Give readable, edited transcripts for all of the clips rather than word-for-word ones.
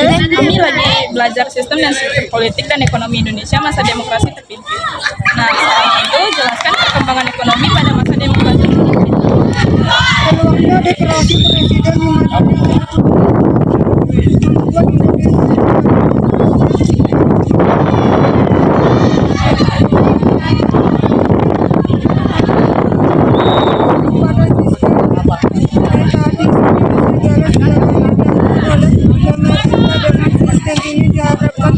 Kami lagi belajar sistem dan struktur politik dan ekonomi Indonesia masa demokrasi terpimpin. Nah, sekarang itu jelaskan perkembangan ekonomi pada masa demokrasi terpimpin. Peluangnya deklarasi presiden ini diharapkan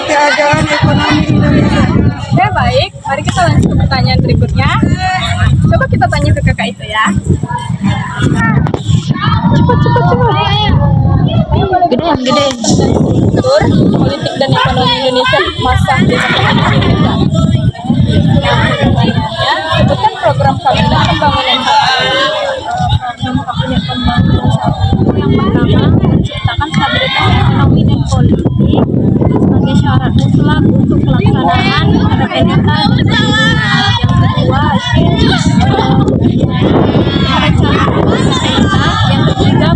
keadaan ekonomi Indonesia. Ya baik, mari kita lanjut ke pertanyaan berikutnya. Coba kita tanya ke kakak itu ya. Cepat. Gede yang gede. Struktur politik dan ekonomi Indonesia masa demokrasi terpimpin. Pertanyaannya, sebutkan program kabinet pembangunan Yang pertama, menciptakan stabilitas ekonomi dan politik sebagai syarat mutlak untuk pelaksanaan pemerintah. Yang kedua, perencanaan pemerintah. Yang ketiga,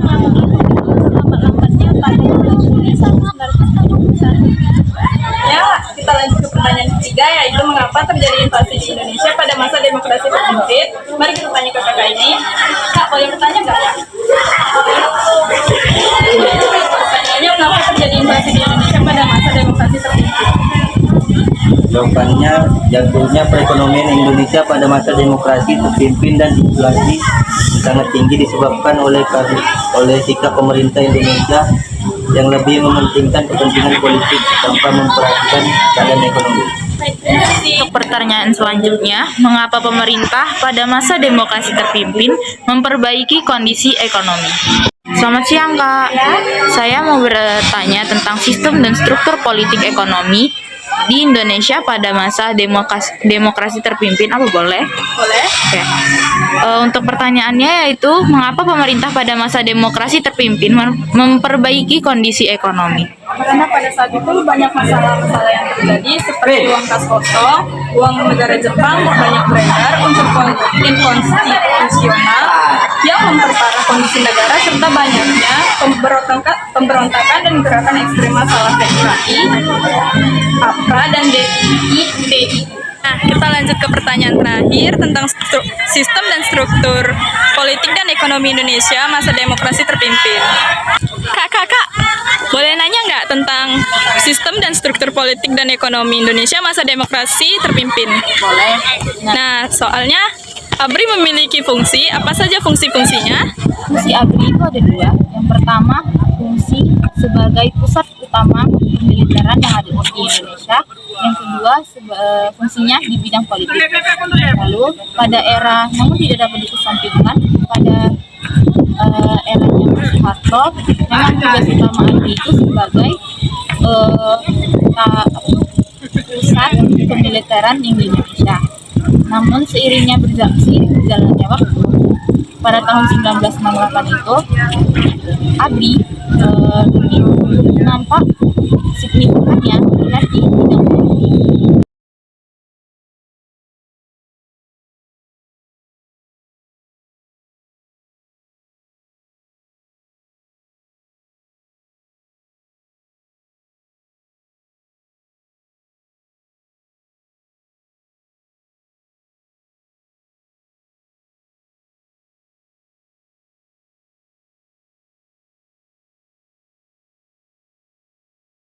lambat-lambatnya pada Juli 1941. Ya, kita lanjut ke pertanyaan ketiga, yaitu mengapa terjadi invasi di Indonesia pada masa demokrasi terpimpin. Mari kita tanya ke kakak ini. Kak, boleh bertanya nggak, Kak? Pertanyaannya, mengapa terjadi invasi di Indonesia pada masa demokrasi terpimpin? Jawabannya, jatuhnya perekonomian Indonesia pada masa demokrasi terpimpin dan inflasi sangat tinggi disebabkan oleh sikap pemerintah Indonesia yang lebih mementingkan kepentingan politik tanpa memperhatikan keadaan ekonomi. Untuk pertanyaan selanjutnya, mengapa pemerintah pada masa demokrasi terpimpin memperbaiki kondisi ekonomi? Selamat siang, Kak. Saya mau bertanya tentang sistem dan struktur politik ekonomi di Indonesia pada masa demokrasi terpimpin. Apa boleh? Boleh. Oke. Untuk pertanyaannya yaitu, mengapa pemerintah pada masa demokrasi terpimpin memperbaiki kondisi ekonomi? Karena pada saat itu banyak masalah-masalah yang terjadi seperti uang kas kosong, uang negara Jepang banyak beredar, unsur inkonstitusional yang memperparah kondisi negara serta banyaknya pemberontakan dan gerakan ekstremal salah PKI, APRA dan DITI. Nah, kita lanjut ke pertanyaan terakhir tentang sistem dan struktur politik dan ekonomi Indonesia masa demokrasi terpimpin. Kak, boleh nanya nggak tentang sistem dan struktur politik dan ekonomi Indonesia masa demokrasi terpimpin? Boleh. Nah, soalnya ABRI memiliki fungsi, apa saja fungsi-fungsinya? Fungsi ABRI itu ada dua. Yang pertama, fungsi sebagai pusat utama pemiliteran yang ada di Indonesia. Yang kedua, fungsinya di bidang politik. Lalu, pada era, namun tidak dapat dikesampingkan, pada eranya Soeharto, memang tugas utama ABRI itu sebagai pusat pemiliteran di Indonesia. Namun seiringnya berjalannya waktu, pada tahun 1968 itu ABRI nampak signifikannya berarti